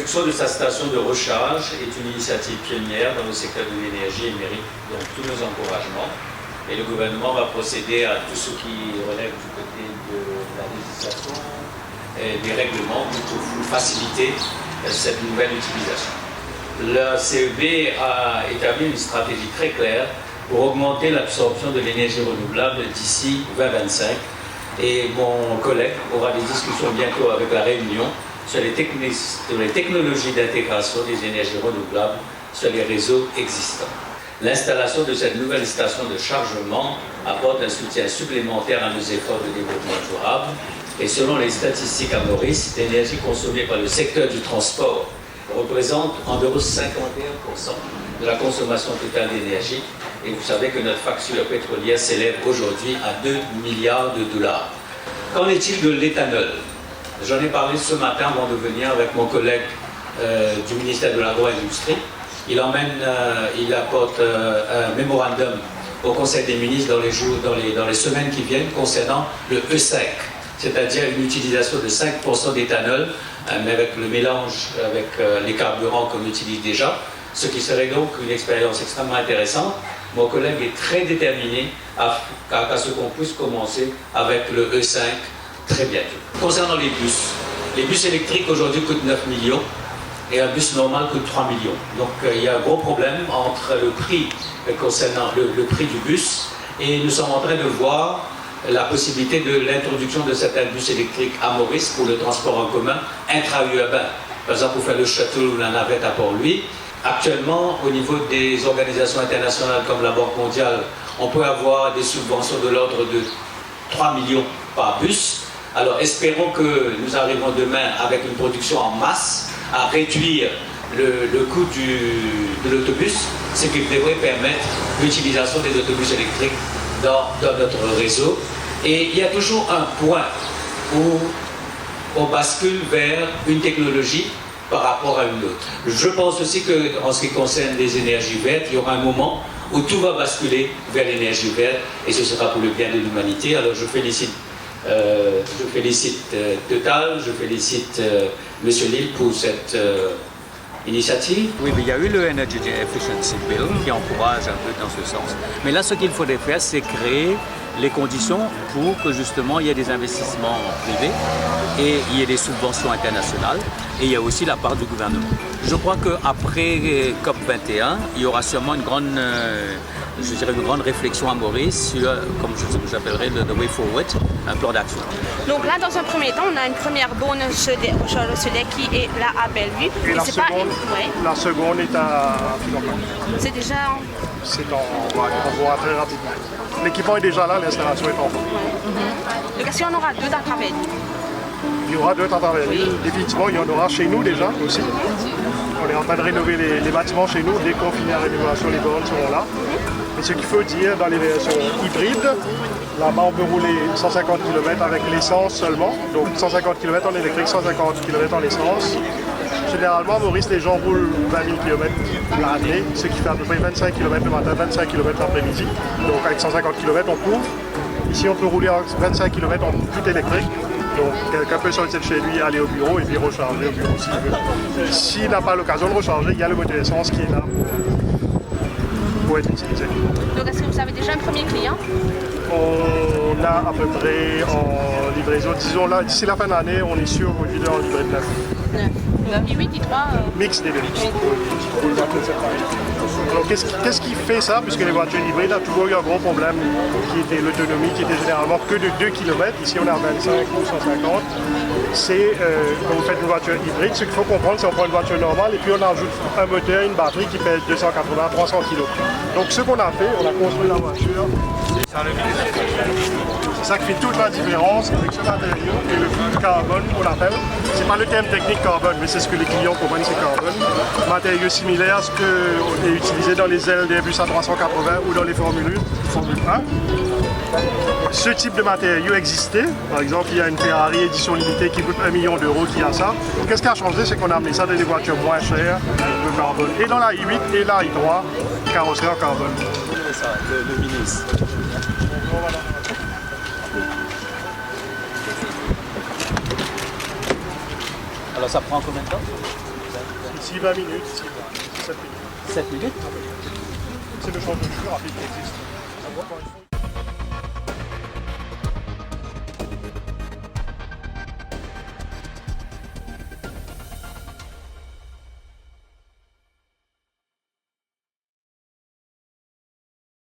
construction de sa station de recharge est une initiative pionnière dans le secteur de l'énergie et mérite donc tous nos encouragements. Et le gouvernement va procéder à tout ce qui relève du côté de la législation et des règlements pour faciliter cette nouvelle utilisation. Le CEB a établi une stratégie très claire pour augmenter l'absorption de l'énergie renouvelable d'ici 2025. Et mon collègue aura des discussions bientôt avec la Réunion sur les technologies d'intégration des énergies renouvelables sur les réseaux existants. L'installation de cette nouvelle station de chargement apporte un soutien supplémentaire à nos efforts de développement durable. Et selon les statistiques à Maurice, l'énergie consommée par le secteur du transport représente environ 51% de la consommation totale d'énergie. Et vous savez que notre facture pétrolière s'élève aujourd'hui à 2 milliards de dollars. Qu'en est-il de l'éthanol? J'en ai parlé ce matin avant de venir avec mon collègue du ministère de l'Agro-Industrie. Il apporte un mémorandum au Conseil des ministres dans les semaines qui viennent concernant le E5, c'est-à-dire une utilisation de 5% d'éthanol, mais avec le mélange avec les carburants qu'on utilise déjà, ce qui serait donc une expérience extrêmement intéressante. Mon collègue est très déterminé à ce qu'on puisse commencer avec le E5 très bientôt. Concernant les bus électriques aujourd'hui coûtent 9 millions et un bus normal coûte 3 millions. Donc il y a un gros problème entre le prix concernant le prix du bus, et nous sommes en train de voir la possibilité de l'introduction de certains bus électriques à Maurice pour le transport en commun intra-urbain. Par exemple, pour faire le shuttle ou la navette à Port-Louis. Actuellement, au niveau des organisations internationales comme la Banque mondiale, on peut avoir des subventions de l'ordre de 3 millions par bus. Alors espérons que nous arriverons demain avec une production en masse à réduire le coût de l'autobus, ce qui devrait permettre l'utilisation des autobus électriques dans notre réseau. Et il y a toujours un point où on bascule vers une technologie par rapport à une autre. Je pense aussi qu'en ce qui concerne les énergies vertes, il y aura un moment où tout va basculer vers l'énergie verte, et ce sera pour le bien de l'humanité. Alors je félicite Total, je félicite M. Lille pour cette initiative. Oui, mais il y a eu le Energy Efficiency Bill qui encourage un peu dans ce sens. Mais là, ce qu'il faudrait faire, c'est créer les conditions pour que justement il y ait des investissements privés et il y ait des subventions internationales, et il y a aussi la part du gouvernement. Je crois qu'après COP21, il y aura sûrement une grande réflexion à Maurice sur, comme j'appellerais, le Way Forward, un plan d'action. Donc là, dans un premier temps, on a une première borne Cholet qui est là à Bellevue. Et la seconde est à Philomath. C'est déjà... On voit très rapidement. L'équipement est déjà là, l'installation est en cours. Donc est-ce qu'il y en aura deux dans Taverny? Il y aura deux à Taverny. Définitivement, il y en aura chez nous déjà aussi. On est en train de rénover les bâtiments chez nous. Dès qu'on finit la rénovation, les bornes seront là. Et ce qu'il faut dire dans les versions hybrides, là-bas on peut rouler 150 km avec l'essence seulement. Donc 150 km en électrique, 150 km en essence. Généralement, à Maurice, les gens roulent 20 000 km l'année, ce qui fait à peu près 25 km le matin, 25 km l'après-midi. Donc avec 150 km, on couvre. Ici, on peut rouler 25 km en tout électrique. Donc quelqu'un peut sortir de chez lui, aller au bureau et puis recharger au bureau s'il veut. S'il n'a pas l'occasion de recharger, il y a le moteur essence qui est là pour être utilisé. Donc est-ce que vous avez déjà un premier client? On a à peu près en livraison, disons là, d'ici la fin de l'année, on est sûr au leader en livret de 9. 8 et 3 Mix des deux. Alors qu'est-ce qui fait ça? Puisque les voitures hybrides ont toujours eu un gros problème qui était l'autonomie, qui était généralement que de 2 km. Ici on est à 25 ou 150. C'est quand vous faites une voiture hybride, ce qu'il faut comprendre, c'est qu'on prend une voiture normale et puis on ajoute un moteur, une batterie qui pèse 280-300 kg. Donc ce qu'on a fait, on a construit la voiture. C'est ça qui fait toute la différence avec ce matériau et le flux carbone qu'on appelle. C'est pas le terme technique carbone, mais c'est ce que les clients comprennent, c'est carbone. Matériau similaire à ce qui est utilisé dans les ailes d'Airbus A380 ou dans les Formule 1. Ce type de matériau existait. Par exemple, il y a une Ferrari édition limitée qui coûte 1 million d'euros qui a ça. Qu'est-ce qui a changé? C'est qu'on a amené ça dans des voitures moins chères de carbone. Et dans la i8 et la i3, carrosserie en carbone. C'est ça, le ministre. Alors ça prend combien de temps? D'ici 20 minutes, d'ici 7 minutes. 7 minutes. C'est le changement le plus rapide qui existe.